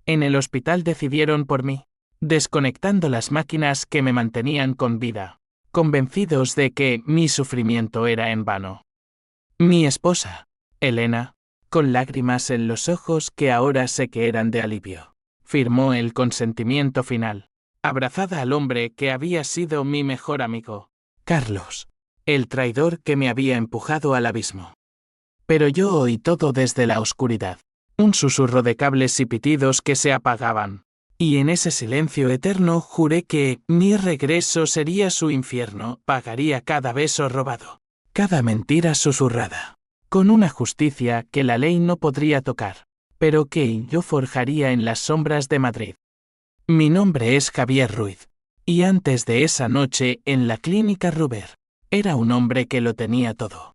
En el hospital decidieron por mí, desconectando las máquinas que me mantenían con vida, convencidos de que mi sufrimiento era en vano. Mi esposa, Elena, con lágrimas en los ojos que ahora sé que eran de alivio, firmó el consentimiento final, abrazada al hombre que había sido mi mejor amigo, Carlos, el traidor que me había empujado al abismo. Pero yo oí todo desde la oscuridad, un susurro de cables y pitidos que se apagaban, y en ese silencio eterno juré que mi regreso sería su infierno, pagaría cada beso robado, cada mentira susurrada, con una justicia que la ley no podría tocar, pero que yo forjaría en las sombras de Madrid. Mi nombre es Javier Ruiz, y antes de esa noche en la clínica Ruber, era un hombre que lo tenía todo.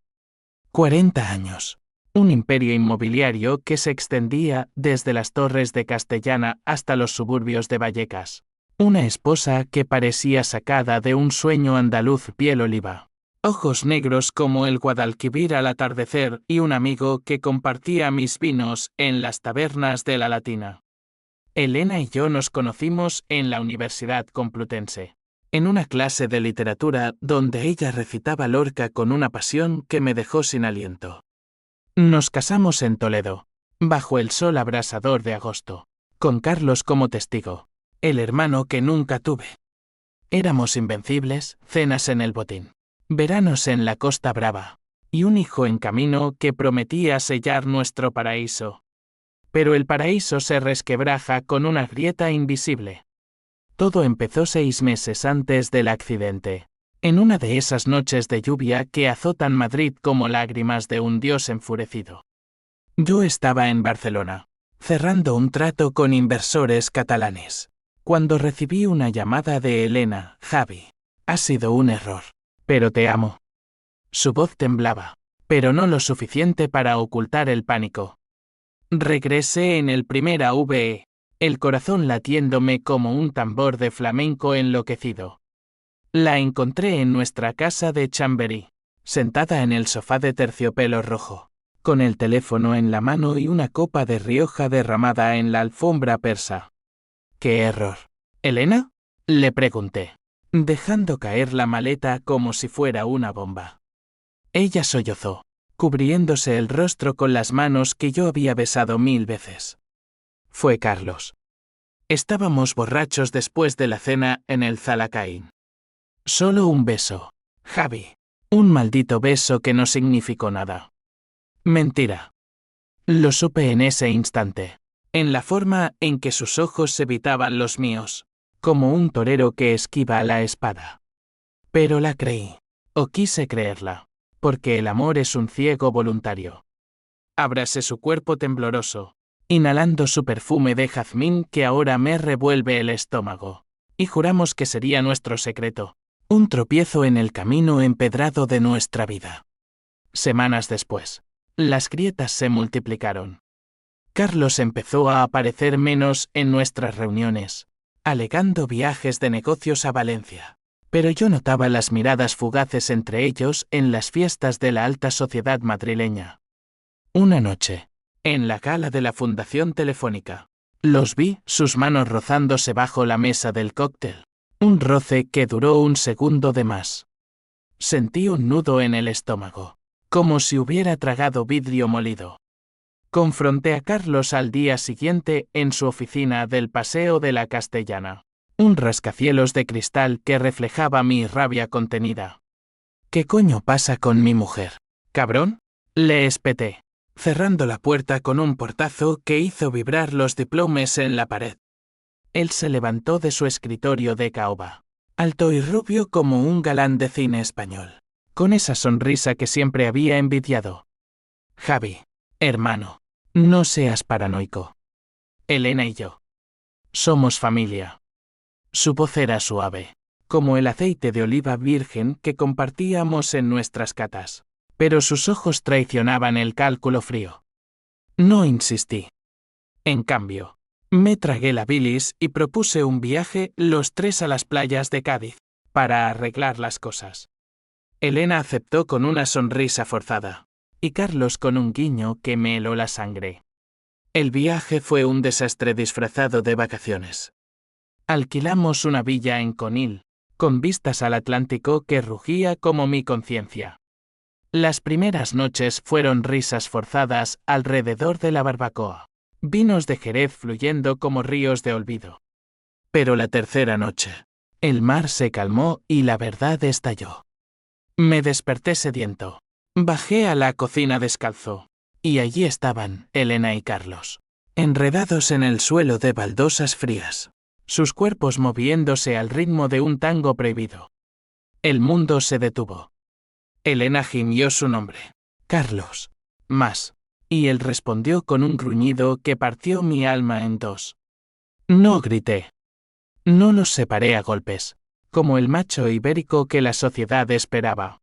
40 años. Un imperio inmobiliario que se extendía desde las torres de Castellana hasta los suburbios de Vallecas. Una esposa que parecía sacada de un sueño andaluz piel oliva. Ojos negros como el Guadalquivir al atardecer y un amigo que compartía mis vinos en las tabernas de la Latina. Elena y yo nos conocimos en la Universidad Complutense, en una clase de literatura donde ella recitaba Lorca con una pasión que me dejó sin aliento. Nos casamos en Toledo, bajo el sol abrasador de agosto, con Carlos como testigo, el hermano que nunca tuve. Éramos invencibles, cenas en el Botín, veranos en la Costa Brava, y un hijo en camino que prometía sellar nuestro paraíso. Pero el paraíso se resquebraja con una grieta invisible. Todo empezó 6 meses antes del accidente, en una de esas noches de lluvia que azotan Madrid como lágrimas de un dios enfurecido. Yo estaba en Barcelona, cerrando un trato con inversores catalanes, cuando recibí una llamada de Elena. Javi, ha sido un error, pero te amo. Su voz temblaba, pero no lo suficiente para ocultar el pánico. Regresé en el primer AVE, el corazón latiéndome como un tambor de flamenco enloquecido. La encontré en nuestra casa de Chamberí, sentada en el sofá de terciopelo rojo, con el teléfono en la mano y una copa de Rioja derramada en la alfombra persa. ¡Qué error! ¿Elena? Le pregunté, dejando caer la maleta como si fuera una bomba. Ella sollozó, cubriéndose el rostro con las manos que yo había besado 1000 veces. Fue Carlos. Estábamos borrachos después de la cena en el Zalacaín. Solo un beso, Javi. Un maldito beso que no significó nada. Mentira. Lo supe en ese instante, en la forma en que sus ojos evitaban los míos, como un torero que esquiva la espada. Pero la creí, o quise creerla, porque el amor es un ciego voluntario. Abracé su cuerpo tembloroso, inhalando su perfume de jazmín que ahora me revuelve el estómago, y juramos que sería nuestro secreto, un tropiezo en el camino empedrado de nuestra vida. Semanas después, las grietas se multiplicaron. Carlos empezó a aparecer menos en nuestras reuniones, alegando viajes de negocios a Valencia. Pero yo notaba las miradas fugaces entre ellos en las fiestas de la alta sociedad madrileña. Una noche, en la gala de la Fundación Telefónica, los vi, sus manos rozándose bajo la mesa del cóctel. Un roce que duró un segundo de más. Sentí un nudo en el estómago, como si hubiera tragado vidrio molido. Confronté a Carlos al día siguiente en su oficina del Paseo de la Castellana. Un rascacielos de cristal que reflejaba mi rabia contenida. ¿Qué coño pasa con mi mujer? ¿Cabrón? Le espeté, cerrando la puerta con un portazo que hizo vibrar los diplomes en la pared. Él se levantó de su escritorio de caoba, alto y rubio como un galán de cine español, con esa sonrisa que siempre había envidiado. Javi, hermano, no seas paranoico. Elena y yo somos familia. Su voz era suave, como el aceite de oliva virgen que compartíamos en nuestras catas, pero sus ojos traicionaban el cálculo frío. No insistí. En cambio, me tragué la bilis y propuse un viaje los 3 a las playas de Cádiz, para arreglar las cosas. Elena aceptó con una sonrisa forzada, y Carlos con un guiño que me heló la sangre. El viaje fue un desastre disfrazado de vacaciones. Alquilamos una villa en Conil, con vistas al Atlántico que rugía como mi conciencia. Las primeras noches fueron risas forzadas alrededor de la barbacoa, vinos de Jerez fluyendo como ríos de olvido. Pero la tercera noche, el mar se calmó y la verdad estalló. Me desperté sediento. Bajé a la cocina descalzo, y allí estaban Elena y Carlos, enredados en el suelo de baldosas frías, sus cuerpos moviéndose al ritmo de un tango prohibido. El mundo se detuvo. Elena gimió su nombre. Carlos. Más. Y él respondió con un gruñido que partió mi alma en dos. No grité. No nos separé a golpes, como el macho ibérico que la sociedad esperaba.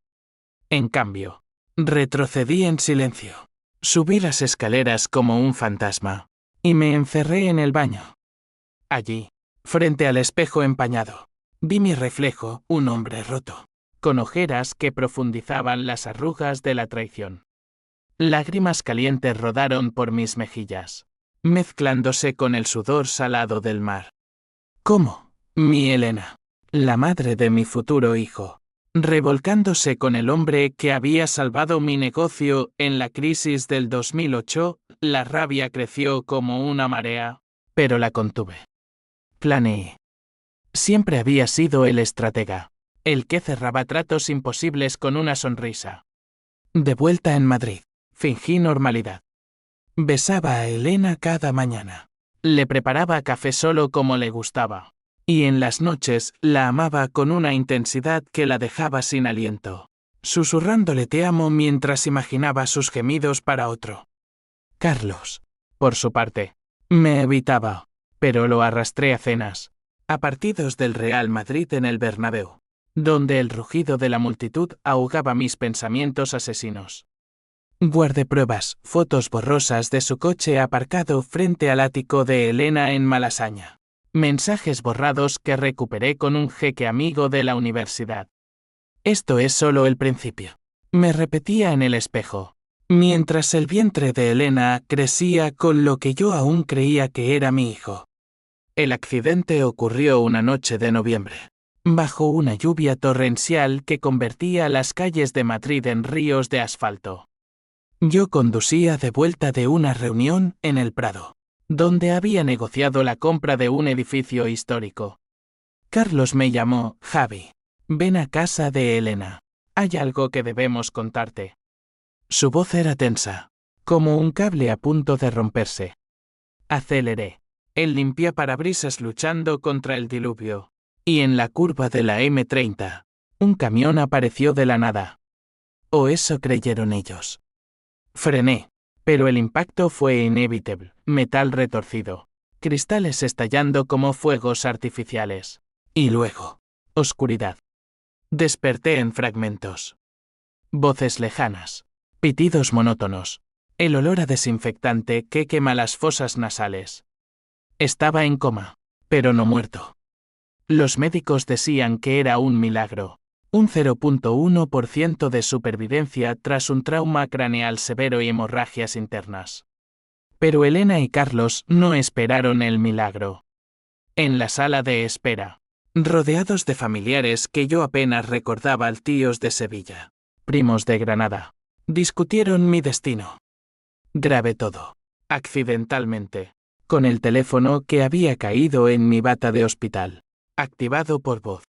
En cambio, retrocedí en silencio. Subí las escaleras como un fantasma, y me encerré en el baño. Allí, frente al espejo empañado, vi mi reflejo, un hombre roto, con ojeras que profundizaban las arrugas de la traición. Lágrimas calientes rodaron por mis mejillas, mezclándose con el sudor salado del mar. ¿Cómo? Mi Elena, la madre de mi futuro hijo, revolcándose con el hombre que había salvado mi negocio en la crisis del 2008, la rabia creció como una marea, pero la contuve. Planeé. Siempre había sido el estratega, el que cerraba tratos imposibles con una sonrisa. De vuelta en Madrid, fingí normalidad. Besaba a Elena cada mañana. Le preparaba café solo como le gustaba. Y en las noches la amaba con una intensidad que la dejaba sin aliento, susurrándole te amo mientras imaginaba sus gemidos para otro. Carlos, por su parte, me evitaba, pero lo arrastré a cenas, a partidos del Real Madrid en el Bernabéu, donde el rugido de la multitud ahogaba mis pensamientos asesinos. Guardé pruebas, fotos borrosas de su coche aparcado frente al ático de Elena en Malasaña. Mensajes borrados que recuperé con un jeque amigo de la universidad. Esto es solo el principio. Me repetía en el espejo, mientras el vientre de Elena crecía con lo que yo aún creía que era mi hijo. El accidente ocurrió una noche de noviembre, bajo una lluvia torrencial que convertía las calles de Madrid en ríos de asfalto. Yo conducía de vuelta de una reunión en el Prado, donde había negociado la compra de un edificio histórico. Carlos me llamó, Javi. Ven a casa de Elena. Hay algo que debemos contarte. Su voz era tensa, como un cable a punto de romperse. Aceleré. Él limpiaparabrisas luchando contra el diluvio. Y en la curva de la M30, un camión apareció de la nada. O eso creyeron ellos. Frené. Pero el impacto fue inevitable, metal retorcido, cristales estallando como fuegos artificiales. Y luego, oscuridad. Desperté en fragmentos. Voces lejanas, pitidos monótonos, el olor a desinfectante que quema las fosas nasales. Estaba en coma, pero no muerto. Los médicos decían que era un milagro. Un 0.1% de supervivencia tras un trauma craneal severo y hemorragias internas. Pero Elena y Carlos no esperaron el milagro. En la sala de espera, rodeados de familiares que yo apenas recordaba, tíos de Sevilla, primos de Granada, discutieron mi destino. Grabé todo, accidentalmente, con el teléfono que había caído en mi bata de hospital, activado por voz.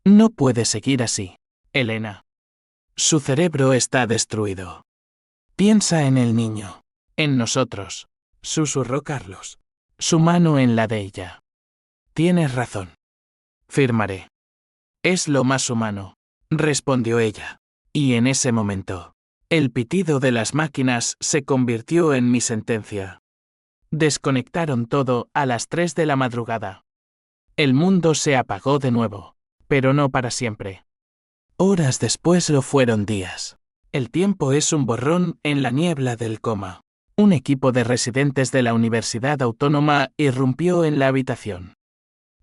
No puede seguir así, Elena. Su cerebro está destruido. Piensa en el niño, en nosotros, susurró Carlos, su mano en la de ella. Tienes razón. Firmaré. Es lo más humano, respondió ella. Y en ese momento, el pitido de las máquinas se convirtió en mi sentencia. Desconectaron todo a las 3 de la madrugada. El mundo se apagó de nuevo, pero no para siempre. Horas después lo fueron días. El tiempo es un borrón en la niebla del coma. Un equipo de residentes de la Universidad Autónoma irrumpió en la habitación.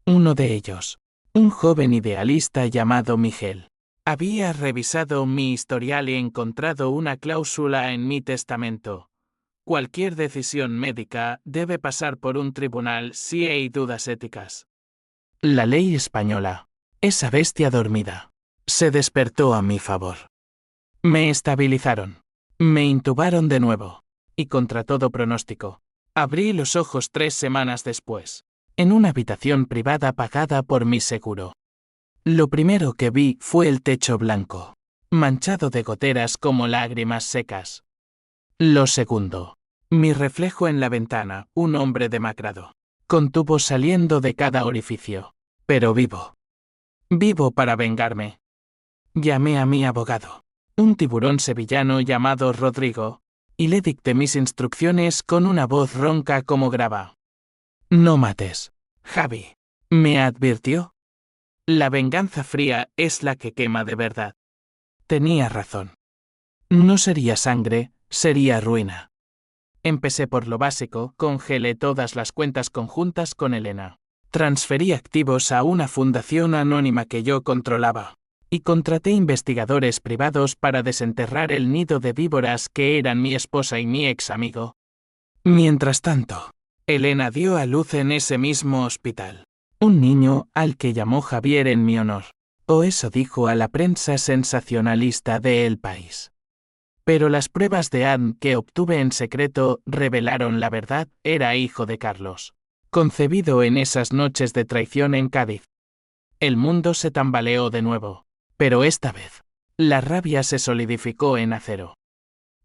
Uno de ellos, un joven idealista llamado Miguel, había revisado mi historial y encontrado una cláusula en mi testamento. Cualquier decisión médica debe pasar por un tribunal si hay dudas éticas. La ley española, esa bestia dormida, se despertó a mi favor. Me estabilizaron. Me intubaron de nuevo. Y contra todo pronóstico, abrí los ojos 3 semanas después, en una habitación privada pagada por mi seguro. Lo primero que vi fue el techo blanco, manchado de goteras como lágrimas secas. Lo segundo, mi reflejo en la ventana, un hombre demacrado, con tubos saliendo de cada orificio, pero vivo. Vivo para vengarme. Llamé a mi abogado, un tiburón sevillano llamado Rodrigo, y le dicté mis instrucciones con una voz ronca como grava. No mates, Javi, me advirtió. La venganza fría es la que quema de verdad. Tenía razón. No sería sangre, sería ruina. Empecé por lo básico, congelé todas las cuentas conjuntas con Elena. Transferí activos a una fundación anónima que yo controlaba. Y contraté investigadores privados para desenterrar el nido de víboras que eran mi esposa y mi ex amigo. Mientras tanto, Elena dio a luz en ese mismo hospital. Un niño al que llamó Javier en mi honor. O eso dijo a la prensa sensacionalista de El País. Pero las pruebas de ADN que obtuve en secreto revelaron la verdad, era hijo de Carlos. Concebido en esas noches de traición en Cádiz. El mundo se tambaleó de nuevo. Pero esta vez, la rabia se solidificó en acero.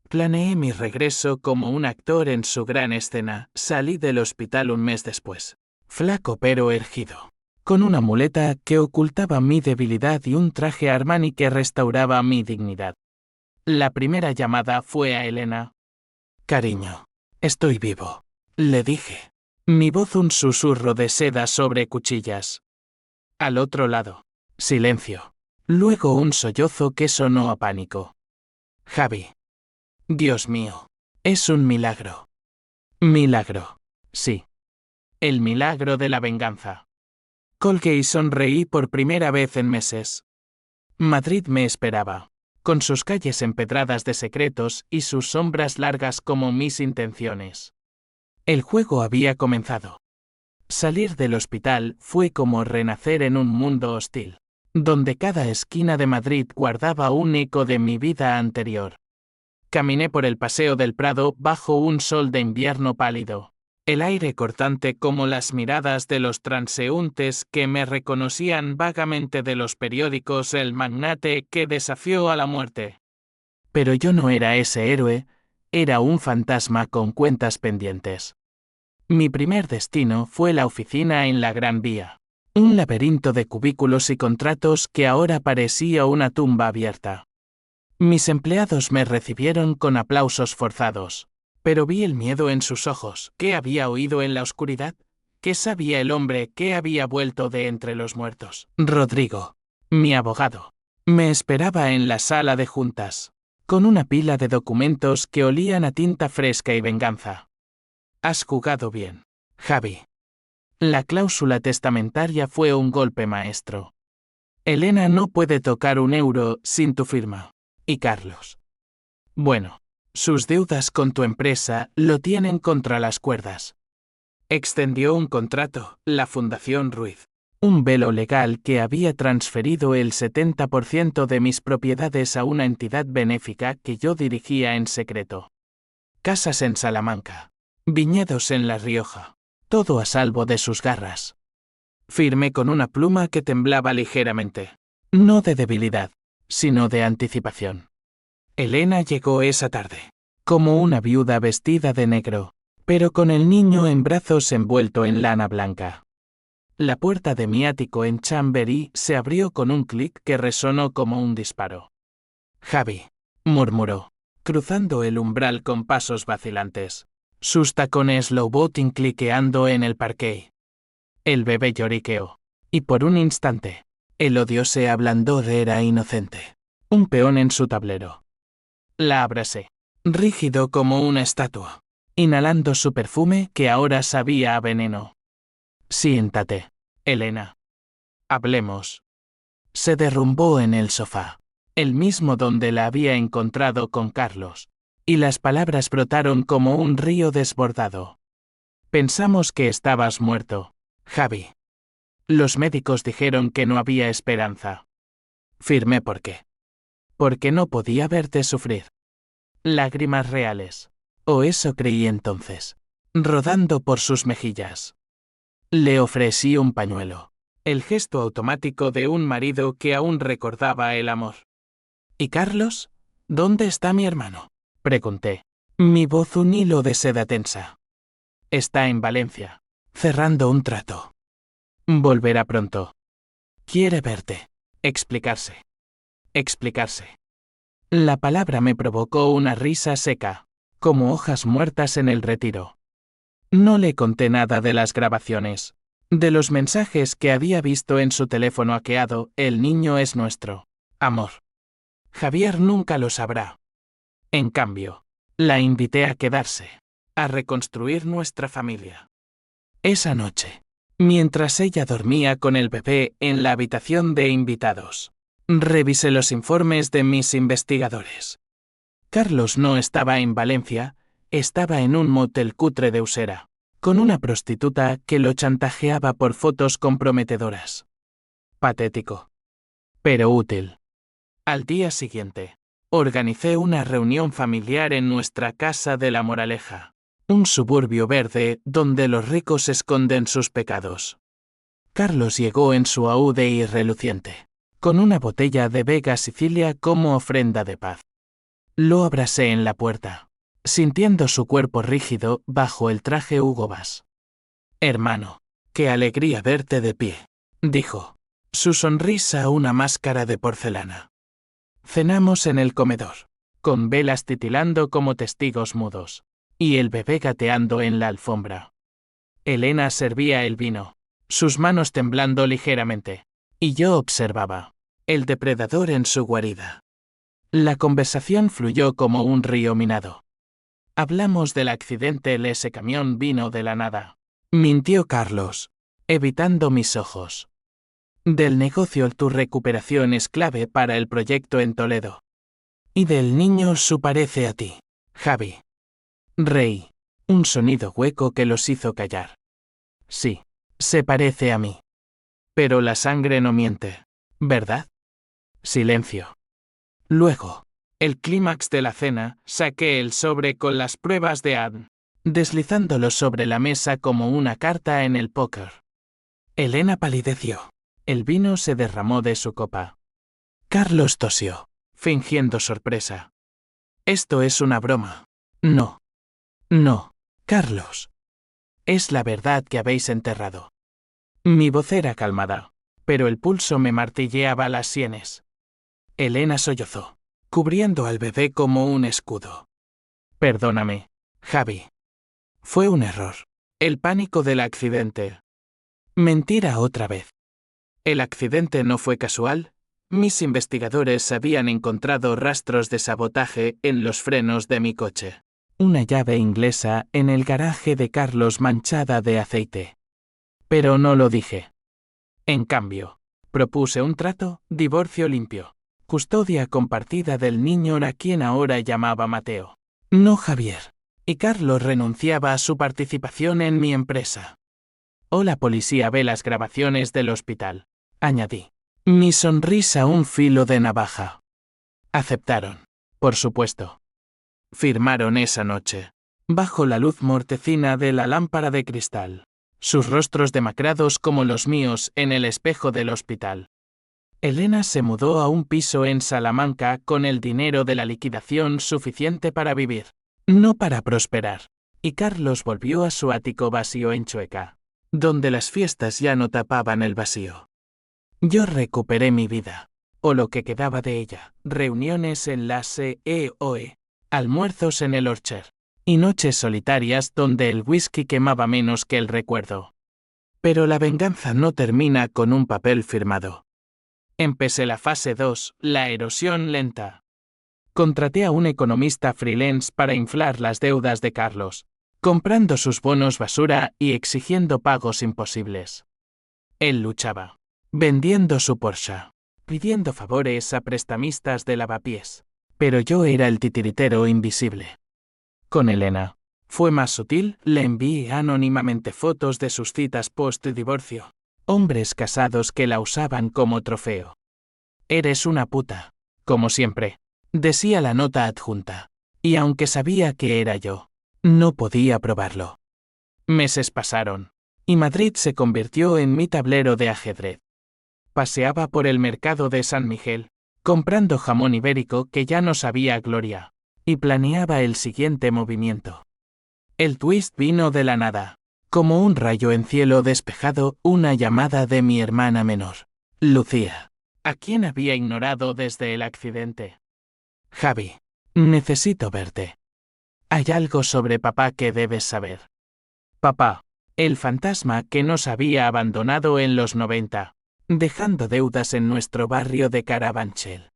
Planeé mi regreso como un actor en su gran escena. Salí del hospital un mes después. Flaco pero erguido. Con una muleta que ocultaba mi debilidad y un traje Armani que restauraba mi dignidad. La primera llamada fue a Elena. Cariño, estoy vivo, le dije. Mi voz un susurro de seda sobre cuchillas. Al otro lado, silencio. Luego un sollozo que sonó a pánico. Javi. Dios mío, es un milagro. Milagro, sí. El milagro de la venganza. Colgué y sonreí por primera vez en meses. Madrid me esperaba, con sus calles empedradas de secretos y sus sombras largas como mis intenciones. El juego había comenzado. Salir del hospital fue como renacer en un mundo hostil, donde cada esquina de Madrid guardaba un eco de mi vida anterior. Caminé por el Paseo del Prado bajo un sol de invierno pálido, el aire cortante como las miradas de los transeúntes que me reconocían vagamente de los periódicos, el magnate que desafió a la muerte. Pero yo no era ese héroe, era un fantasma con cuentas pendientes. Mi primer destino fue la oficina en la Gran Vía, un laberinto de cubículos y contratos que ahora parecía una tumba abierta. Mis empleados me recibieron con aplausos forzados, pero vi el miedo en sus ojos. ¿Qué había oído en la oscuridad? ¿Qué sabía el hombre que había vuelto de entre los muertos? Rodrigo, mi abogado, me esperaba en la sala de juntas, con una pila de documentos que olían a tinta fresca y venganza. Has jugado bien, Javi. La cláusula testamentaria fue un golpe maestro. Elena no puede tocar un euro sin tu firma. Y Carlos. Bueno, sus deudas con tu empresa lo tienen contra las cuerdas. Extendió un contrato, la Fundación Ruiz. Un velo legal que había transferido el 70% de mis propiedades a una entidad benéfica que yo dirigía en secreto. Casas en Salamanca. Viñedos en La Rioja. Todo a salvo de sus garras. Firmé con una pluma que temblaba ligeramente. No de debilidad, sino de anticipación. Elena llegó esa tarde, como una viuda vestida de negro, pero con el niño en brazos envuelto en lana blanca. La puerta de mi ático en Chamberí se abrió con un clic que resonó como un disparo. Javi, murmuró, cruzando el umbral con pasos vacilantes, sus tacones low-bottom cliqueando en el parquet. El bebé lloriqueó, y por un instante, el odio se ablandó. Era inocente, un peón en su tablero. La abracé, rígido como una estatua, inhalando su perfume que ahora sabía a veneno. Siéntate, Elena. Hablemos. Se derrumbó en el sofá, el mismo donde la había encontrado con Carlos, Y las palabras brotaron como un río desbordado. Pensamos que estabas muerto, Javi. Los médicos dijeron que no había esperanza. Firmé por qué. Porque no podía verte sufrir. Lágrimas reales. O eso creí entonces. Rodando por sus mejillas. Le ofrecí un pañuelo. El gesto automático de un marido que aún recordaba el amor. ¿Y Carlos? ¿Dónde está mi hermano? Pregunté. Mi voz un hilo de seda tensa. Está en Valencia, cerrando un trato. Volverá pronto. Quiere verte. Explicarse. Explicarse. La palabra me provocó una risa seca, como hojas muertas en el retiro. No le conté nada de las grabaciones, de los mensajes que había visto en su teléfono hackeado. El niño es nuestro. Amor. Javier nunca lo sabrá. En cambio, la invité a quedarse, a reconstruir nuestra familia. Esa noche, mientras ella dormía con el bebé en la habitación de invitados, revisé los informes de mis investigadores. Carlos no estaba en Valencia, estaba en un motel cutre de Usera, con una prostituta que lo chantajeaba por fotos comprometedoras. Patético. Pero útil. Al día siguiente, organicé una reunión familiar en nuestra casa de La Moraleja, un suburbio verde donde los ricos esconden sus pecados. Carlos llegó en su Audi reluciente, con una botella de Vega Sicilia como ofrenda de paz. Lo abracé en la puerta, sintiendo su cuerpo rígido bajo el traje Hugo Boss. Hermano, qué alegría verte de pie, dijo, su sonrisa una máscara de porcelana. Cenamos en el comedor, con velas titilando como testigos mudos, y el bebé gateando en la alfombra. Elena servía el vino, sus manos temblando ligeramente, y yo observaba, el depredador en su guarida. La conversación fluyó como un río minado. Hablamos del accidente. Ese camión vino de la nada. Mintió Carlos, evitando mis ojos. Del negocio. Tu recuperación es clave para el proyecto en Toledo. Y del niño. Su parece a ti, Javi. Reí. Un sonido hueco que los hizo callar. Sí, se parece a mí. Pero la sangre no miente, ¿verdad? Silencio. Luego, el clímax de la cena, saqué el sobre con las pruebas de ADN, deslizándolo sobre la mesa como una carta en el póker. Elena palideció. El vino se derramó de su copa. Carlos tosió, fingiendo sorpresa. Esto es una broma. No. No, Carlos. Es la verdad que habéis enterrado. Mi voz era calmada, pero el pulso me martilleaba las sienes. Elena sollozó, cubriendo al bebé como un escudo. Perdóname, Javi. Fue un error. El pánico del accidente. Mentira otra vez. El accidente no fue casual. Mis investigadores habían encontrado rastros de sabotaje en los frenos de mi coche. Una llave inglesa en el garaje de Carlos manchada de aceite. Pero no lo dije. En cambio, propuse un trato, divorcio limpio, custodia compartida del niño a quien ahora llamaba Mateo. No Javier. Y Carlos renunciaba a su participación en mi empresa. O la policía ve las grabaciones del hospital, añadí. Mi sonrisa un filo de navaja. Aceptaron, por supuesto. Firmaron esa noche, bajo la luz mortecina de la lámpara de cristal, sus rostros demacrados como los míos en el espejo del hospital. Elena se mudó a un piso en Salamanca con el dinero de la liquidación suficiente para vivir, no para prosperar, y Carlos volvió a su ático vacío en Chueca, donde las fiestas ya no tapaban el vacío. Yo recuperé mi vida, o lo que quedaba de ella, reuniones en la SEOE, almuerzos en el Orchard, y noches solitarias donde el whisky quemaba menos que el recuerdo. Pero la venganza no termina con un papel firmado. Empecé la fase 2, la erosión lenta. Contraté a un economista freelance para inflar las deudas de Carlos, comprando sus bonos basura y exigiendo pagos imposibles. Él luchaba, vendiendo su Porsche, pidiendo favores a prestamistas de lavapiés, Pero yo era el titiritero invisible. Con Elena. Fue más sutil, le envié anónimamente fotos de sus citas post-divorcio. Hombres casados que la usaban como trofeo. Eres una puta. Como siempre. Decía la nota adjunta. Y aunque sabía que era yo, no podía probarlo. Meses pasaron. Y Madrid se convirtió en mi tablero de ajedrez. Paseaba por el mercado de San Miguel, comprando jamón ibérico que ya no sabía a gloria, y planeaba el siguiente movimiento. El twist vino de la nada. Como un rayo en cielo despejado, una llamada de mi hermana menor, Lucía, a quien había ignorado desde el accidente. Javi, necesito verte. Hay algo sobre papá que debes saber. Papá, el fantasma que nos había abandonado en los 90, dejando deudas en nuestro barrio de Carabanchel.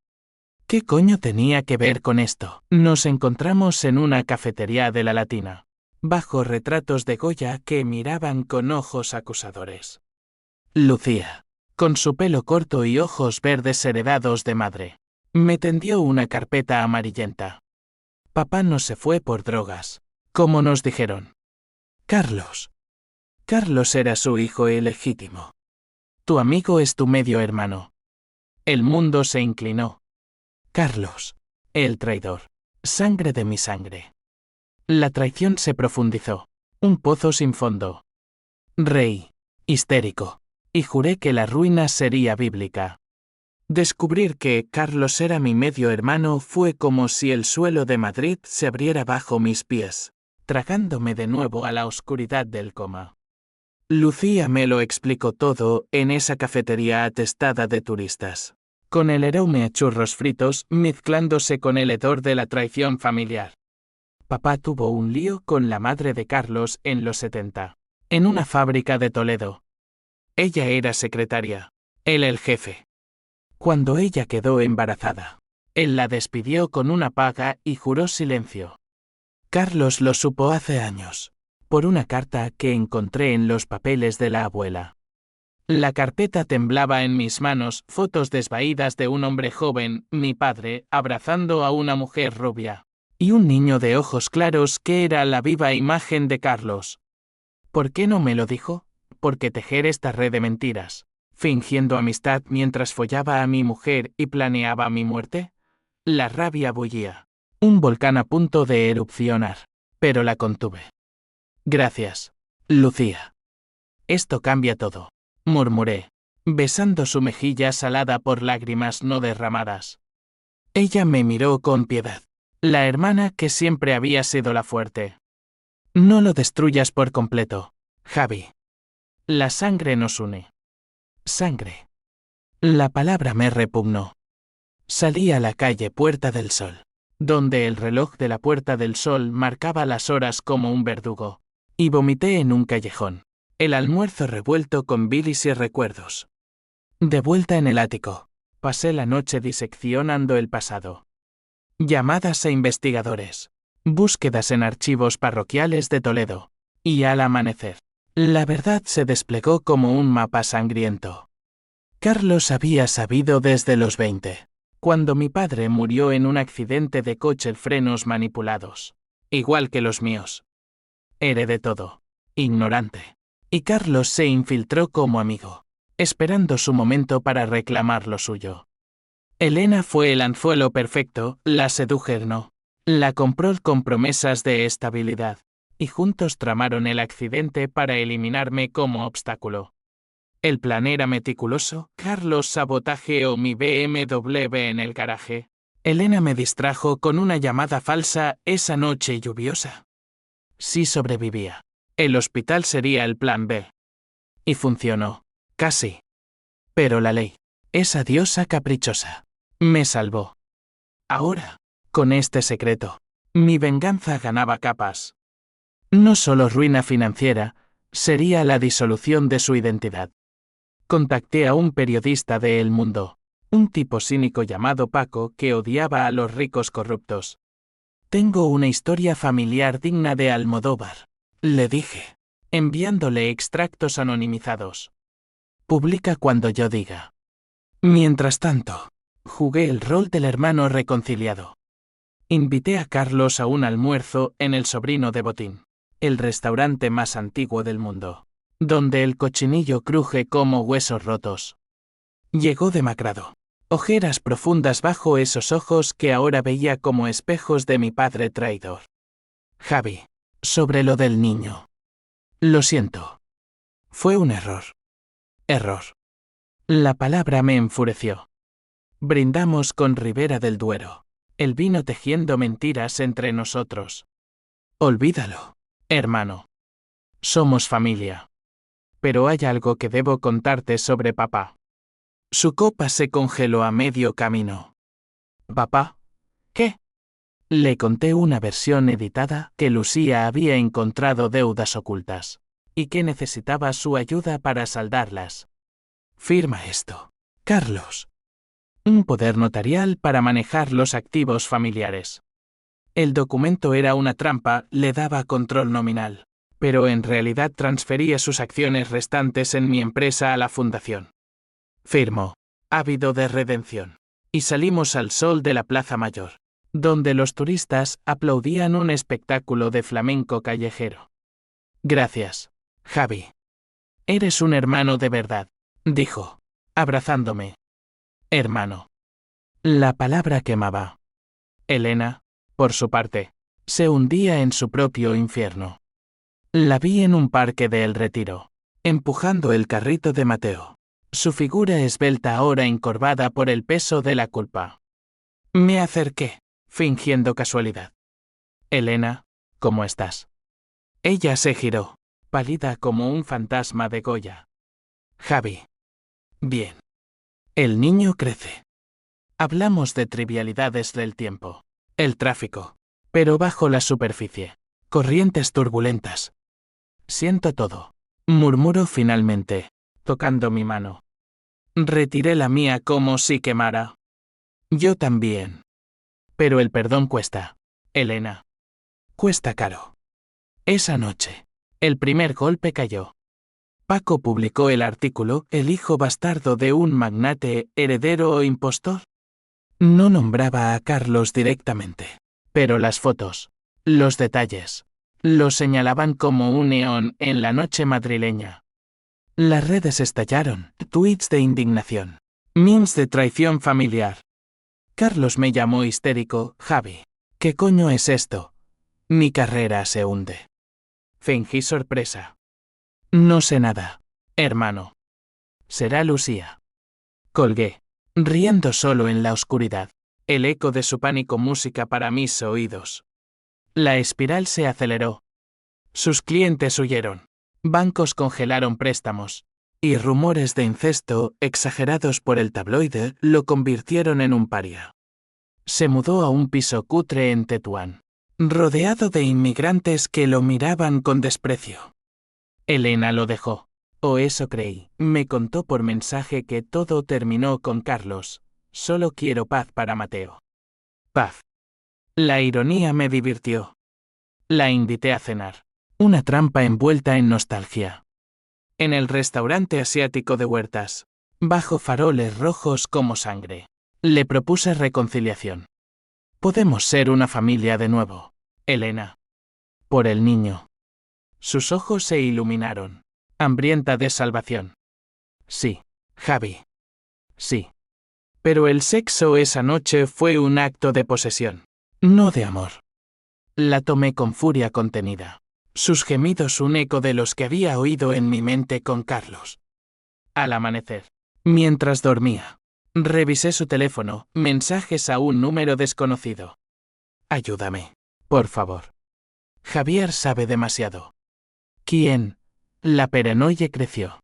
¿Qué coño tenía que ver con esto? Nos encontramos en una cafetería de la Latina, bajo retratos de Goya que miraban con ojos acusadores. Lucía, con su pelo corto y ojos verdes heredados de madre, me tendió una carpeta amarillenta. Papá no se fue por drogas, como nos dijeron. Carlos. Carlos era su hijo ilegítimo. Tu amigo es tu medio hermano. El mundo se inclinó. Carlos, el traidor, sangre de mi sangre. La traición se profundizó. Un pozo sin fondo. Reí, histérico, y juré que la ruina sería bíblica. Descubrir que Carlos era mi medio hermano fue como si el suelo de Madrid se abriera bajo mis pies, tragándome de nuevo a la oscuridad del coma. Lucía me lo explicó todo en esa cafetería atestada de turistas, con el aroma a churros fritos mezclándose con el hedor de la traición familiar. Papá tuvo un lío con la madre de Carlos en los 70, en una fábrica de Toledo. Ella era secretaria, él el jefe. Cuando ella quedó embarazada, él la despidió con una paga y juró silencio. Carlos lo supo hace años, por una carta que encontré en los papeles de la abuela. La carpeta temblaba en mis manos, fotos desvaídas de un hombre joven, mi padre, abrazando a una mujer rubia, y un niño de ojos claros que era la viva imagen de Carlos. ¿Por qué no me lo dijo? Porque tejer esta red de mentiras, fingiendo amistad mientras follaba a mi mujer y planeaba mi muerte. La rabia bullía. Un volcán a punto de erupcionar, pero la contuve. Gracias, Lucía. Esto cambia todo, murmuré, besando su mejilla salada por lágrimas no derramadas. Ella me miró con piedad, la hermana que siempre había sido la fuerte. No lo destruyas por completo, Javi. La sangre nos une. Sangre. La palabra me repugnó. Salí a la calle Puerta del Sol, donde el reloj de la Puerta del Sol marcaba las horas como un verdugo, y vomité en un callejón, el almuerzo revuelto con bilis y recuerdos. De vuelta en el ático, pasé la noche diseccionando el pasado. Llamadas a investigadores, búsquedas en archivos parroquiales de Toledo, y al amanecer, la verdad se desplegó como un mapa sangriento. Carlos había sabido desde los 20. Cuando mi padre murió en un accidente de coche frenos manipulados, igual que los míos. Heredé todo, ignorante. Y Carlos se infiltró como amigo, esperando su momento para reclamar lo suyo. Elena fue el anzuelo perfecto, la seduje no. La compró con promesas de estabilidad, y juntos tramaron el accidente para eliminarme como obstáculo. El plan era meticuloso, Carlos sabotajeó mi BMW en el garaje. Elena me distrajo con una llamada falsa esa noche lluviosa. Si sobrevivía, el hospital sería el plan B. Y funcionó, casi. Pero la ley, esa diosa caprichosa, me salvó. Ahora, con este secreto, mi venganza ganaba capas. No solo ruina financiera, sería la disolución de su identidad. Contacté a un periodista de El Mundo, un tipo cínico llamado Paco que odiaba a los ricos corruptos. Tengo una historia familiar digna de Almodóvar, le dije, enviándole extractos anonimizados. Publica cuando yo diga. Mientras tanto, jugué el rol del hermano reconciliado. Invité a Carlos a un almuerzo en el Sobrino de Botín, el restaurante más antiguo del mundo, donde el cochinillo cruje como huesos rotos. Llegó demacrado, ojeras profundas bajo esos ojos que ahora veía como espejos de mi padre traidor. Javi, sobre lo del niño. Lo siento. Fue un error. Error. La palabra me enfureció. Brindamos con Ribera del Duero. El vino tejiendo mentiras entre nosotros. Olvídalo, hermano. Somos familia. Pero hay algo que debo contarte sobre papá. Su copa se congeló a medio camino. ¿Papá? ¿Qué? Le conté una versión editada que Lucía había encontrado deudas ocultas, y que necesitaba su ayuda para saldarlas. Firma esto, Carlos. Un poder notarial para manejar los activos familiares. El documento era una trampa, le daba control nominal, pero en realidad transfería sus acciones restantes en mi empresa a la fundación. Firmó, ávido de redención, y salimos al sol de la Plaza Mayor, donde los turistas aplaudían un espectáculo de flamenco callejero. Gracias, Javi. Eres un hermano de verdad, dijo, abrazándome. Hermano. La palabra quemaba. Elena, por su parte, se hundía en su propio infierno. La vi en un parque de El Retiro, empujando el carrito de Mateo, su figura esbelta ahora encorvada por el peso de la culpa. Me acerqué, fingiendo casualidad. Elena, ¿cómo estás? Ella se giró, pálida como un fantasma de Goya. Javi. Bien. El niño crece. Hablamos de trivialidades del tiempo, el tráfico, pero bajo la superficie, corrientes turbulentas. Siento todo, murmuró finalmente, tocando mi mano. Retiré la mía como si quemara. Yo también. Pero el perdón cuesta, Elena. Cuesta caro. Esa noche, el primer golpe cayó. Paco publicó el artículo El hijo bastardo de un magnate, heredero o impostor. No nombraba a Carlos directamente, pero las fotos, los detalles, lo señalaban como un neón en la noche madrileña. Las redes estallaron, tweets de indignación, memes de traición familiar. Carlos me llamó histérico, Javi. ¿Qué coño es esto? Mi carrera se hunde. Fingí sorpresa. No sé nada, hermano. Será Lucía. Colgué, riendo solo en la oscuridad, el eco de su pánico música para mis oídos. La espiral se aceleró. Sus clientes huyeron. Bancos congelaron préstamos. Y rumores de incesto, exagerados por el tabloide, lo convirtieron en un paria. Se mudó a un piso cutre en Tetuán, rodeado de inmigrantes que lo miraban con desprecio. Elena lo dejó. O eso creí. Me contó por mensaje que todo terminó con Carlos. Solo quiero paz para Mateo. Paz. La ironía me divirtió. La invité a cenar. Una trampa envuelta en nostalgia. En el restaurante asiático de Huertas, bajo faroles rojos como sangre, le propuse reconciliación. Podemos ser una familia de nuevo, Elena. Por el niño. Sus ojos se iluminaron, hambrienta de salvación. Sí, Javi. Sí. Pero el sexo esa noche fue un acto de posesión, no de amor. La tomé con furia contenida. Sus gemidos un eco de los que había oído en mi mente con Carlos. Al amanecer, mientras dormía, revisé su teléfono, mensajes a un número desconocido. Ayúdame, por favor. Javier sabe demasiado. ¿Quién? La paranoia creció.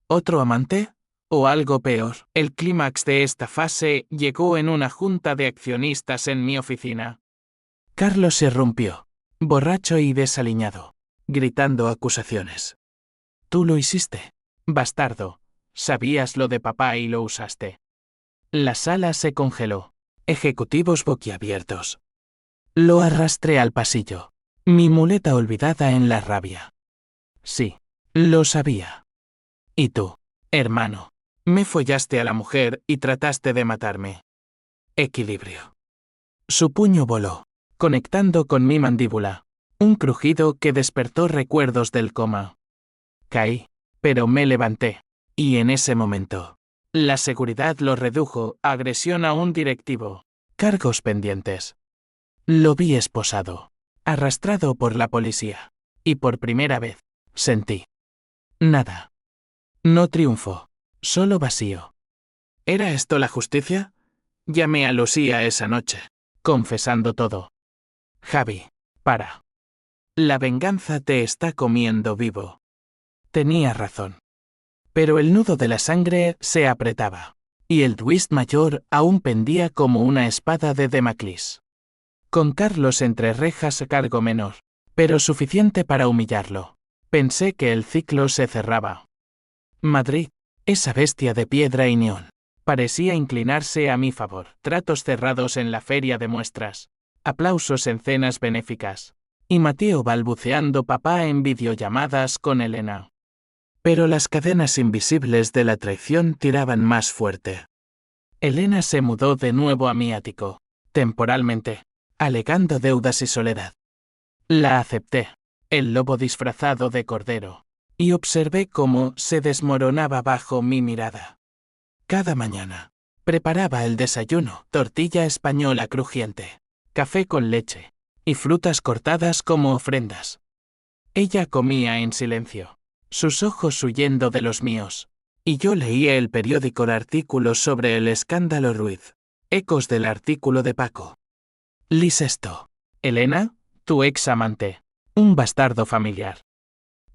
¿Otro amante? ¿O algo peor? El clímax de esta fase llegó en una junta de accionistas en mi oficina. Carlos se rompió, borracho y desaliñado, gritando acusaciones. Tú lo hiciste, bastardo. Sabías lo de papá y lo usaste. La sala se congeló. Ejecutivos boquiabiertos. Lo arrastré al pasillo. Mi muleta olvidada en la rabia. Sí, lo sabía. ¿Y tú, hermano? Me follaste a la mujer y trataste de matarme. Equilibrio. Su puño voló, conectando con mi mandíbula. Un crujido que despertó recuerdos del coma. Caí, pero me levanté. Y en ese momento, la seguridad lo redujo a agresión a un directivo. Cargos pendientes. Lo vi esposado, arrastrado por la policía. Y por primera vez, sentí. Nada. No triunfo, solo vacío. ¿Era esto la justicia? Llamé a Lucía esa noche, confesando todo. Javi, para. La venganza te está comiendo vivo. Tenía razón. Pero el nudo de la sangre se apretaba, y el twist mayor aún pendía como una espada de Damocles. Con Carlos entre rejas a cargo menor, pero suficiente para humillarlo. Pensé que el ciclo se cerraba. Madrid, esa bestia de piedra y neón, parecía inclinarse a mi favor. Tratos cerrados en la feria de muestras, aplausos en cenas benéficas, y Mateo balbuceando papá en videollamadas con Elena. Pero las cadenas invisibles de la traición tiraban más fuerte. Elena se mudó de nuevo a mi ático, temporalmente, alegando deudas y soledad. La acepté, el lobo disfrazado de cordero, y observé cómo se desmoronaba bajo mi mirada. Cada mañana, preparaba el desayuno, tortilla española crujiente, café con leche, y frutas cortadas como ofrendas. Ella comía en silencio, sus ojos huyendo de los míos, y yo leía el periódico de artículos sobre el escándalo Ruiz, ecos del artículo de Paco. Lisesto. Elena, tu ex amante, un bastardo familiar.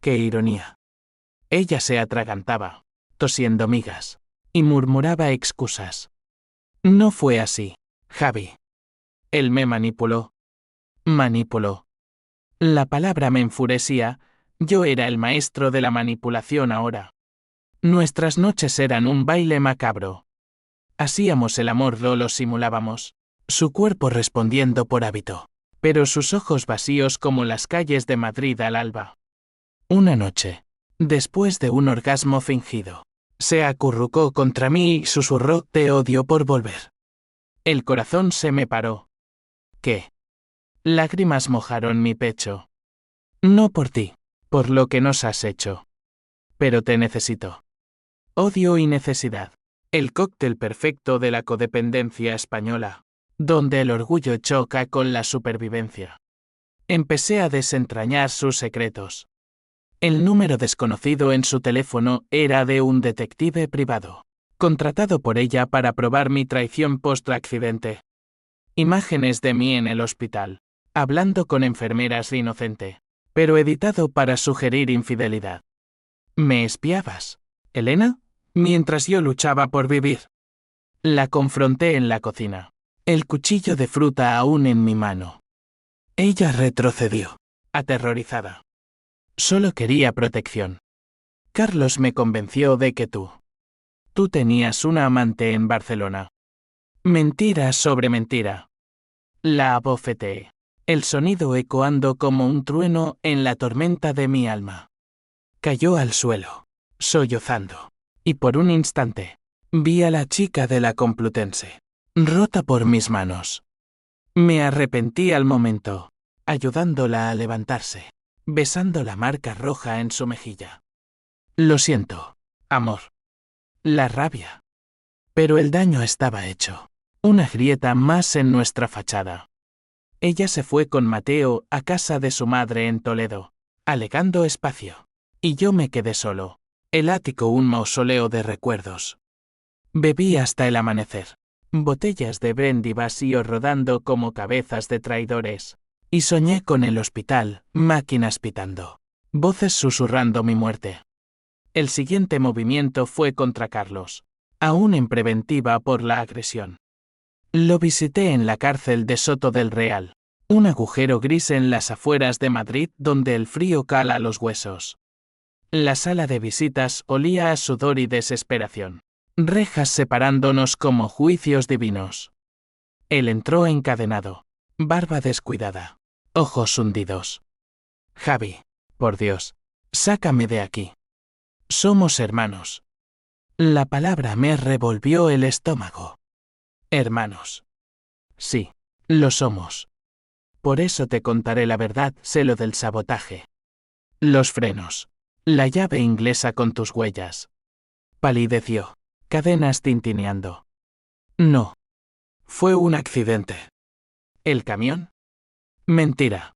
¡Qué ironía! Ella se atragantaba, tosiendo migas, y murmuraba excusas. No fue así, Javi. Él me manipuló. Manipuló. La palabra me enfurecía, yo era el maestro de la manipulación ahora. Nuestras noches eran un baile macabro. Hacíamos el amor o lo simulábamos, su cuerpo respondiendo por hábito, pero sus ojos vacíos como las calles de Madrid al alba. Una noche, después de un orgasmo fingido, se acurrucó contra mí y susurró: te odio por volver. El corazón se me paró. ¿Qué? Lágrimas mojaron mi pecho. No por ti, por lo que nos has hecho. Pero te necesito. Odio y necesidad. El cóctel perfecto de la codependencia española, donde el orgullo choca con la supervivencia. Empecé a desentrañar sus secretos. El número desconocido en su teléfono era de un detective privado, contratado por ella para probar mi traición post-accidente. Imágenes de mí en el hospital, hablando con enfermeras inocente, pero editado para sugerir infidelidad. ¿Me espiabas, Elena? Mientras yo luchaba por vivir. La confronté en la cocina, el cuchillo de fruta aún en mi mano. Ella retrocedió, aterrorizada. Solo quería protección. Carlos me convenció de que tú tenías una amante en Barcelona. Mentira sobre mentira. La abofeteé, el sonido ecoando como un trueno en la tormenta de mi alma. Cayó al suelo, sollozando, y por un instante, vi a la chica de la Complutense, rota por mis manos. Me arrepentí al momento, ayudándola a levantarse, besando la marca roja en su mejilla. Lo siento, amor. La rabia. Pero el daño estaba hecho. Una grieta más en nuestra fachada. Ella se fue con Mateo a casa de su madre en Toledo, alegando espacio. Y yo me quedé solo. El ático un mausoleo de recuerdos. Bebí hasta el amanecer. Botellas de brandy vacío rodando como cabezas de traidores. Y soñé con el hospital, máquinas pitando. Voces susurrando mi muerte. El siguiente movimiento fue contra Carlos, aún en preventiva por la agresión. Lo visité en la cárcel de Soto del Real, un agujero gris en las afueras de Madrid donde el frío cala los huesos. La sala de visitas olía a sudor y desesperación, rejas separándonos como juicios divinos. Él entró encadenado, barba descuidada, ojos hundidos. Javi, por Dios, sácame de aquí. Somos hermanos. La palabra me revolvió el estómago. Hermanos. Sí, Lo somos. Por eso te contaré la verdad, sé lo del sabotaje. Los frenos. La llave inglesa con tus huellas. Palideció. Cadenas tintineando. No. Fue un accidente. ¿El camión? Mentira.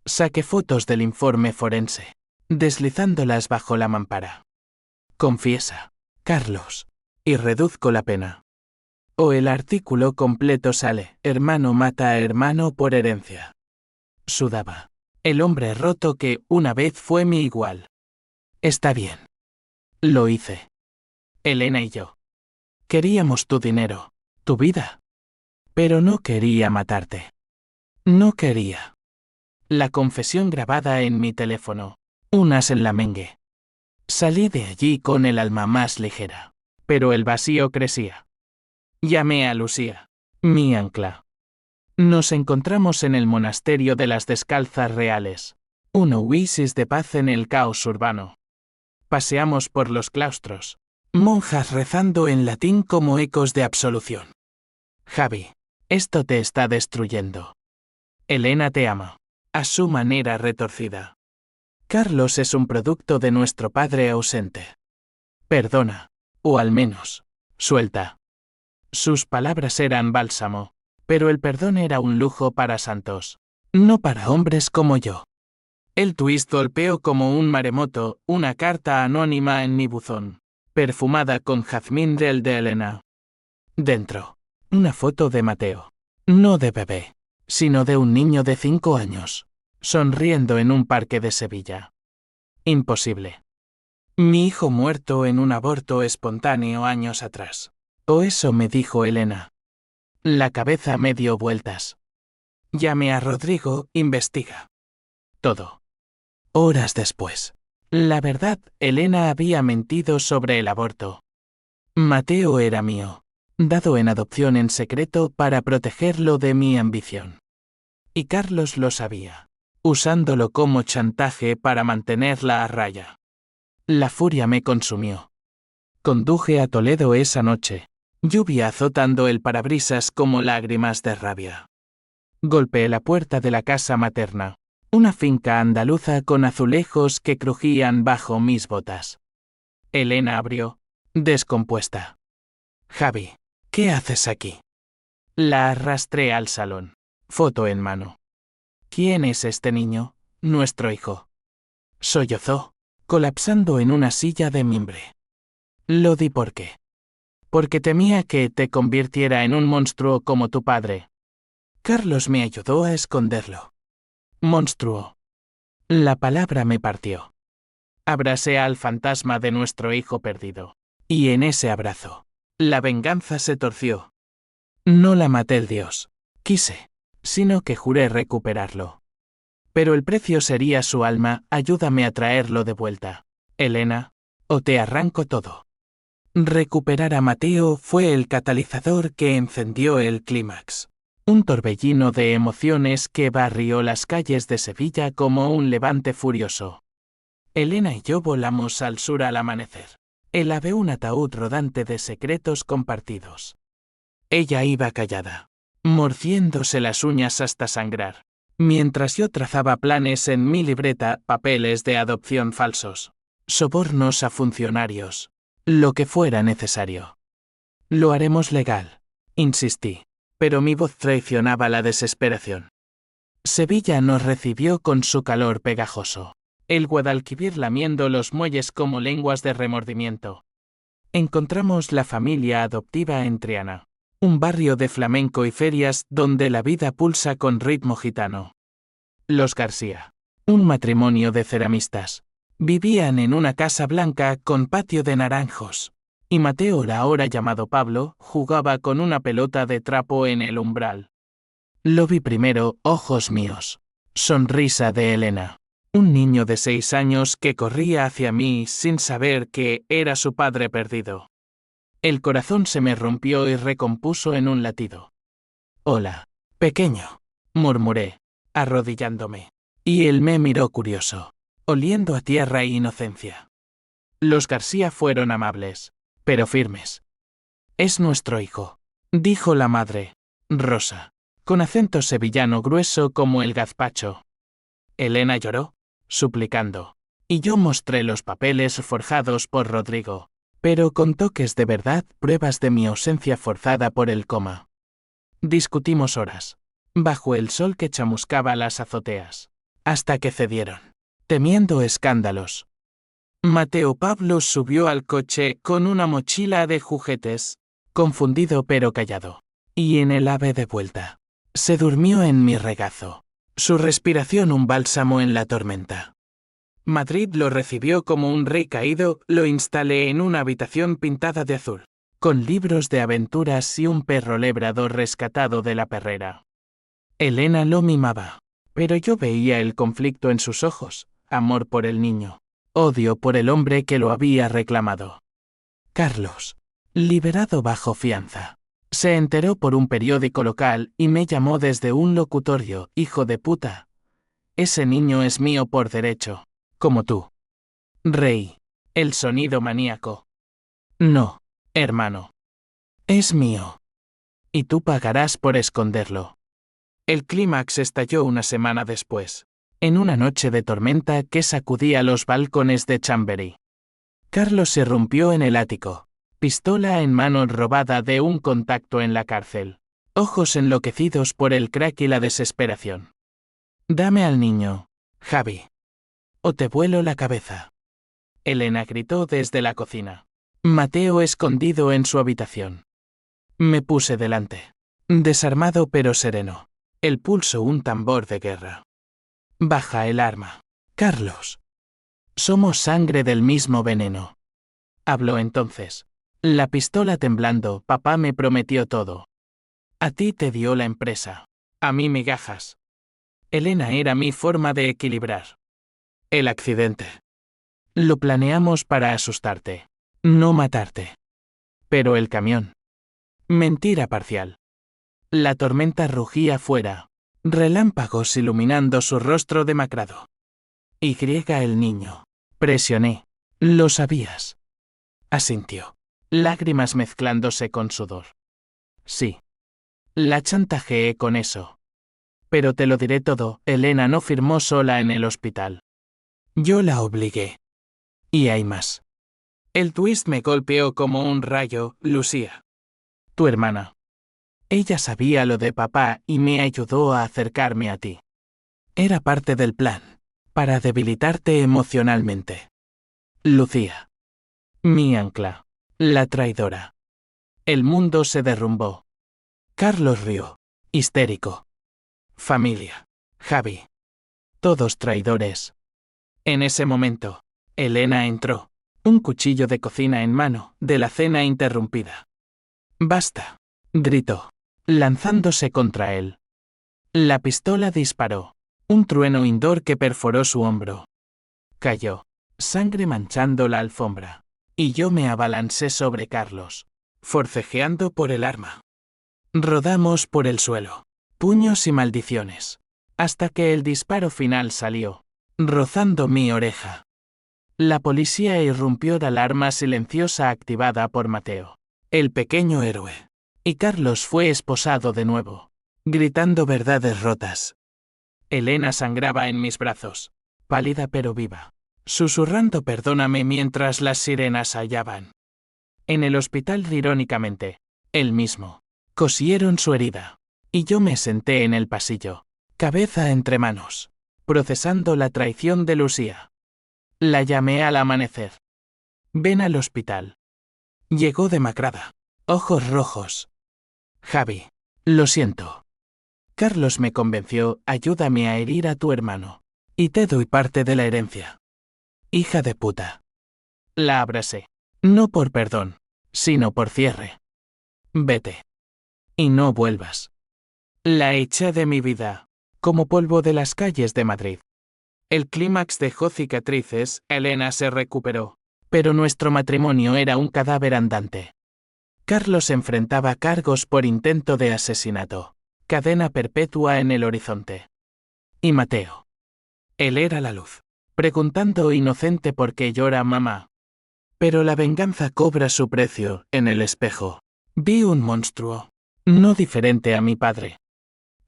Saqué fotos del informe forense, deslizándolas bajo la mampara. Confiesa, Carlos, y reduzco la pena. O el artículo completo sale, hermano mata a hermano por herencia. Sudaba. El hombre roto que una vez fue mi igual. Está bien. Lo hice. Elena y yo. Queríamos tu dinero, tu vida. Pero no quería matarte. No quería. La confesión grabada en mi teléfono. Unas en la mengue. Salí de allí con el alma más ligera. Pero el vacío crecía. Llamé a Lucía, mi ancla. Nos encontramos en el monasterio de las Descalzas Reales. Un oasis de paz en el caos urbano. Paseamos por los claustros. Monjas rezando en latín como ecos de absolución. Javi, esto te está destruyendo. Elena te ama. A su manera retorcida. Carlos es un producto de nuestro padre ausente. Perdona. O al menos, suelta. Sus palabras eran bálsamo, pero el perdón era un lujo para santos. No para hombres como yo. El twist golpeó como un maremoto, una carta anónima en mi buzón, perfumada con jazmín del de Elena. Dentro, una foto de Mateo. No de bebé, sino de un niño de 5 años, sonriendo en un parque de Sevilla. Imposible. Mi hijo muerto en un aborto espontáneo años atrás. O eso me dijo Elena. La cabeza me dio vueltas. Llamé a Rodrigo, investiga. Todo. Horas después. La verdad, Elena había mentido sobre el aborto. Mateo era mío, dado en adopción en secreto para protegerlo de mi ambición. Y Carlos lo sabía, usándolo como chantaje para mantenerla a raya. La furia me consumió. Conduje a Toledo esa noche, lluvia azotando el parabrisas como lágrimas de rabia. Golpeé la puerta de la casa materna, una finca andaluza con azulejos que crujían bajo mis botas. Elena abrió, descompuesta. Javi, ¿qué haces aquí? La arrastré al salón, foto en mano. ¿Quién es este niño? Nuestro hijo. Sollozó, colapsando en una silla de mimbre. Lo di por qué. Porque temía que te convirtiera en un monstruo como tu padre. Carlos me ayudó a esconderlo. Monstruo. La palabra me partió. Abracé al fantasma de nuestro hijo perdido. Y en ese abrazo, la venganza se torció. No la maté el Dios. Quise. Sino que juré recuperarlo. Pero el precio sería su alma, ayúdame a traerlo de vuelta. Elena, o te arranco todo. Recuperar a Mateo fue el catalizador que encendió el clímax. Un torbellino de emociones que barrió las calles de Sevilla como un levante furioso. Elena y yo volamos al sur al amanecer. Él ave un ataúd rodante de secretos compartidos. Ella iba callada, mordiéndose las uñas hasta sangrar, mientras yo trazaba planes en mi libreta, papeles de adopción falsos, sobornos a funcionarios, lo que fuera necesario. Lo haremos legal, insistí, pero mi voz traicionaba la desesperación. Sevilla nos recibió con su calor pegajoso, el Guadalquivir lamiendo los muelles como lenguas de remordimiento. Encontramos la familia adoptiva en Triana, un barrio de flamenco y ferias donde la vida pulsa con ritmo gitano. Los García, un matrimonio de ceramistas, vivían en una casa blanca con patio de naranjos, y Mateo, la ahora llamado Pablo, jugaba con una pelota de trapo en el umbral. Lo vi primero, ojos míos. Sonrisa de Elena. Un niño de 6 años que corría hacia mí sin saber que era su padre perdido. El corazón se me rompió y recompuso en un latido. Hola, pequeño, murmuré, arrodillándome. Y él me miró curioso, oliendo a tierra e inocencia. Los García fueron amables, pero firmes. Es nuestro hijo, dijo la madre, Rosa, con acento sevillano grueso como el gazpacho. Elena lloró, suplicando, y yo mostré los papeles forjados por Rodrigo, pero con toques de verdad, pruebas de mi ausencia forzada por el coma. Discutimos horas, bajo el sol que chamuscaba las azoteas, hasta que cedieron, temiendo escándalos. Mateo Pavlos subió al coche con una mochila de juguetes, confundido pero callado, y en el AVE de vuelta, se durmió en mi regazo, su respiración un bálsamo en la tormenta. Madrid lo recibió como un rey caído, lo instalé en una habitación pintada de azul, con libros de aventuras y un perro labrador rescatado de la perrera. Elena lo mimaba, pero yo veía el conflicto en sus ojos, amor por el niño, odio por el hombre que lo había reclamado. Carlos, liberado bajo fianza, se enteró por un periódico local y me llamó desde un locutorio, hijo de puta. Ese niño es mío por derecho, como tú. Rey, el sonido maníaco. No, hermano. Es mío. Y tú pagarás por esconderlo. El clímax estalló una semana después, en una noche de tormenta que sacudía los balcones de Chamberí. Carlos se rompió en el ático, pistola en mano robada de un contacto en la cárcel, ojos enloquecidos por el crack y la desesperación. Dame al niño, Javi. O te vuelo la cabeza. Elena gritó desde la cocina. Mateo escondido en su habitación. Me puse delante, desarmado pero sereno, el pulso un tambor de guerra. Baja el arma, Carlos. Somos sangre del mismo veneno. Habló entonces. La pistola temblando, papá me prometió todo. A ti te dio la empresa, a mí migajas. Elena era mi forma de equilibrar. El accidente. Lo planeamos para asustarte, no matarte. Pero el camión. Mentira parcial. La tormenta rugía fuera, relámpagos iluminando su rostro demacrado. Y el niño. Presioné. Lo sabías. Asintió, lágrimas mezclándose con sudor. Sí. La chantajeé con eso. Pero te lo diré todo, Elena no firmó sola en el hospital. Yo la obligué. Y hay más. El twist me golpeó como un rayo, Lucía. Tu hermana. Ella sabía lo de papá y me ayudó a acercarme a ti. Era parte del plan, para debilitarte emocionalmente. Lucía. Mi ancla. La traidora. El mundo se derrumbó. Carlos rió, histérico. Familia. Javi. Todos traidores. En ese momento, Elena entró, un cuchillo de cocina en mano, de la cena interrumpida. Basta, gritó, lanzándose contra él. La pistola disparó, un trueno indoor que perforó su hombro. Cayó, sangre manchando la alfombra, y yo me abalancé sobre Carlos, forcejeando por el arma. Rodamos por el suelo, puños y maldiciones, hasta que el disparo final salió, rozando mi oreja. La policía irrumpió de alarma silenciosa activada por Mateo, el pequeño héroe, y Carlos fue esposado de nuevo, gritando verdades rotas. Elena sangraba en mis brazos, pálida pero viva, susurrando perdóname mientras las sirenas hallaban. En el hospital irónicamente, él mismo, cosieron su herida, y yo me senté en el pasillo, cabeza entre manos, procesando la traición de Lucía. La llamé al amanecer. Ven al hospital. Llegó demacrada, ojos rojos. Javi, lo siento. Carlos me convenció, ayúdame a herir a tu hermano, y te doy parte de la herencia. Hija de puta. La abracé, no por perdón, sino por cierre. Vete. Y no vuelvas. La eché de mi vida, como polvo de las calles de Madrid. El clímax dejó cicatrices, Elena se recuperó, pero nuestro matrimonio era un cadáver andante. Carlos enfrentaba cargos por intento de asesinato, cadena perpetua en el horizonte. Y Mateo. Él era la luz, preguntando inocente por qué llora mamá. Pero la venganza cobra su precio, en el espejo. Vi un monstruo, no diferente a mi padre.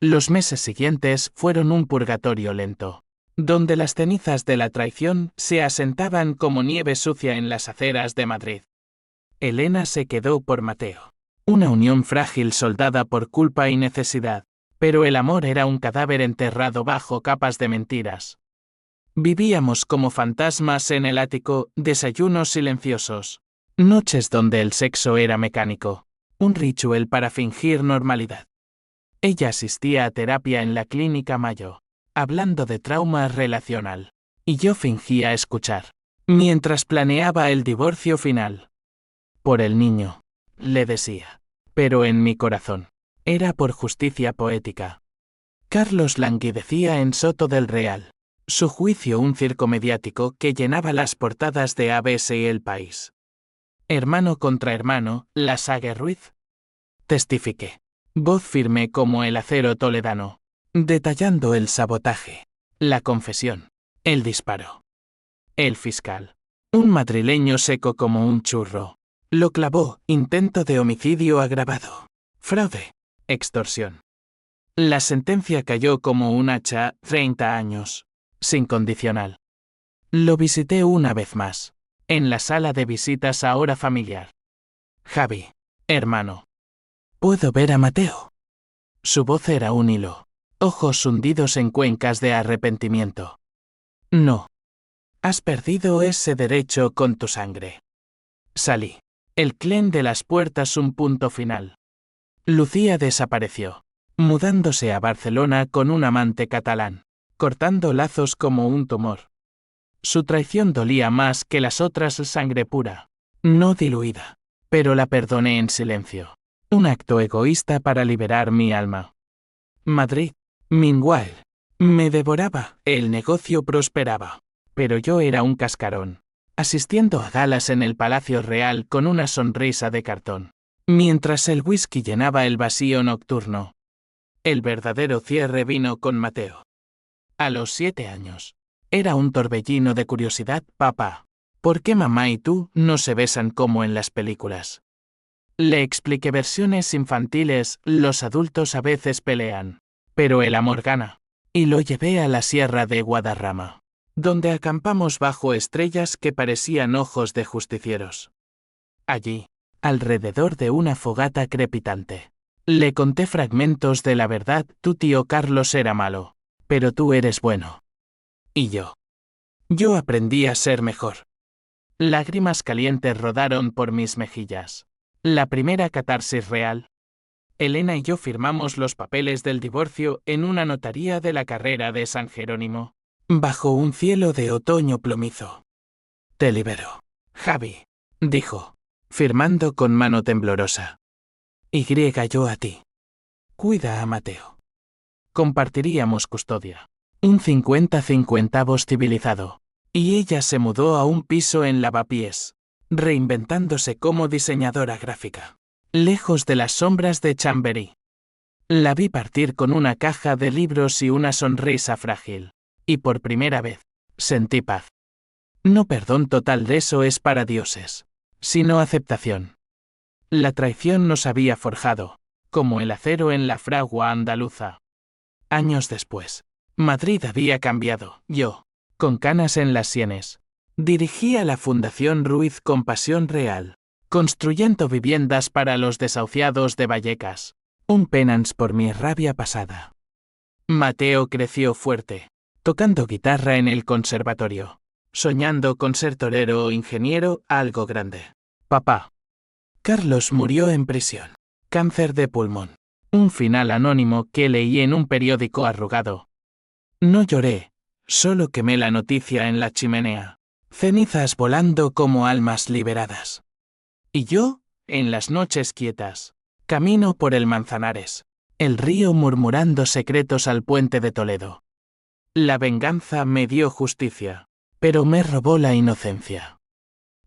Los meses siguientes fueron un purgatorio lento, donde las cenizas de la traición se asentaban como nieve sucia en las aceras de Madrid. Elena se quedó por Mateo. Una unión frágil soldada por culpa y necesidad, pero el amor era un cadáver enterrado bajo capas de mentiras. Vivíamos como fantasmas en el ático, desayunos silenciosos, noches donde el sexo era mecánico, un ritual para fingir normalidad. Ella asistía a terapia en la Clínica Mayo, hablando de trauma relacional, y yo fingía escuchar, mientras planeaba el divorcio final. Por el niño, le decía, pero en mi corazón, era por justicia poética. Carlos languidecía en Soto del Real, su juicio un circo mediático que llenaba las portadas de ABC y El País. Hermano contra hermano, la saga Ruiz. Testifiqué, voz firme como el acero toledano, detallando el sabotaje, la confesión, el disparo. El fiscal, un madrileño seco como un churro, lo clavó, intento de homicidio agravado, fraude, extorsión. La sentencia cayó como un hacha, 30 años, sin condicional. Lo visité una vez más, en la sala de visitas ahora familiar. Javi, hermano. ¿Puedo ver a Mateo? Su voz era un hilo, ojos hundidos en cuencas de arrepentimiento. No. Has perdido ese derecho con tu sangre. Salí. El clen de las puertas un punto final. Lucía desapareció, mudándose a Barcelona con un amante catalán, cortando lazos como un tumor. Su traición dolía más que las otras, sangre pura, no diluida, pero la perdoné en silencio. Un acto egoísta para liberar mi alma. Madrid, meanwhile, me devoraba, el negocio prosperaba, pero yo era un cascarón, asistiendo a galas en el Palacio Real con una sonrisa de cartón, mientras el whisky llenaba el vacío nocturno. El verdadero cierre vino con Mateo. A los 7 años. Era un torbellino de curiosidad, papá. ¿Por qué mamá y tú no se besan como en las películas? Le expliqué versiones infantiles, los adultos a veces pelean, pero el amor gana. Y lo llevé a la sierra de Guadarrama, donde acampamos bajo estrellas que parecían ojos de justicieros. Allí, alrededor de una fogata crepitante, le conté fragmentos de la verdad. Tu tío Carlos era malo, pero tú eres bueno. Y yo. Yo aprendí a ser mejor. Lágrimas calientes rodaron por mis mejillas. La primera catarsis real. Elena y yo firmamos los papeles del divorcio en una notaría de la Carrera de San Jerónimo, bajo un cielo de otoño plomizo. Te libero, Javi, dijo, firmando con mano temblorosa. Y yo a ti. Cuida a Mateo. Compartiríamos custodia. Un 50-50 civilizado. Y ella se mudó a un piso en Lavapiés, reinventándose como diseñadora gráfica, lejos de las sombras de Chamberí. La vi partir con una caja de libros y una sonrisa frágil, y por primera vez, sentí paz. No perdón total, de eso es para dioses, sino aceptación. La traición nos había forjado, como el acero en la fragua andaluza. Años después, Madrid había cambiado. Yo, con canas en las sienes, dirigía la Fundación Ruiz Compasión Real, construyendo viviendas para los desahuciados de Vallecas, un penance por mi rabia pasada. Mateo creció fuerte, tocando guitarra en el conservatorio, soñando con ser torero o ingeniero, algo grande. Papá. Carlos murió en prisión. Cáncer de pulmón. Un final anónimo que leí en un periódico arrugado. No lloré, solo quemé la noticia en la chimenea. Cenizas volando como almas liberadas. Y yo, en las noches quietas, camino por el Manzanares, el río murmurando secretos al puente de Toledo. La venganza me dio justicia, pero me robó la inocencia.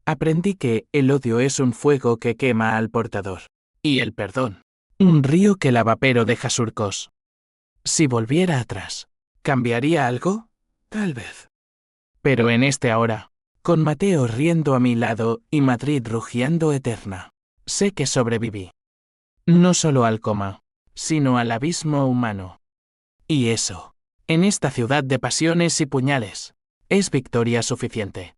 Aprendí que el odio es un fuego que quema al portador, y el perdón, un río que lava pero deja surcos. Si volviera atrás, ¿cambiaría algo? Tal vez. Pero en este ahora, con Mateo riendo a mi lado y Madrid rugiendo eterna, sé que sobreviví. No solo al coma, sino al abismo humano. Y eso, en esta ciudad de pasiones y puñales, es victoria suficiente.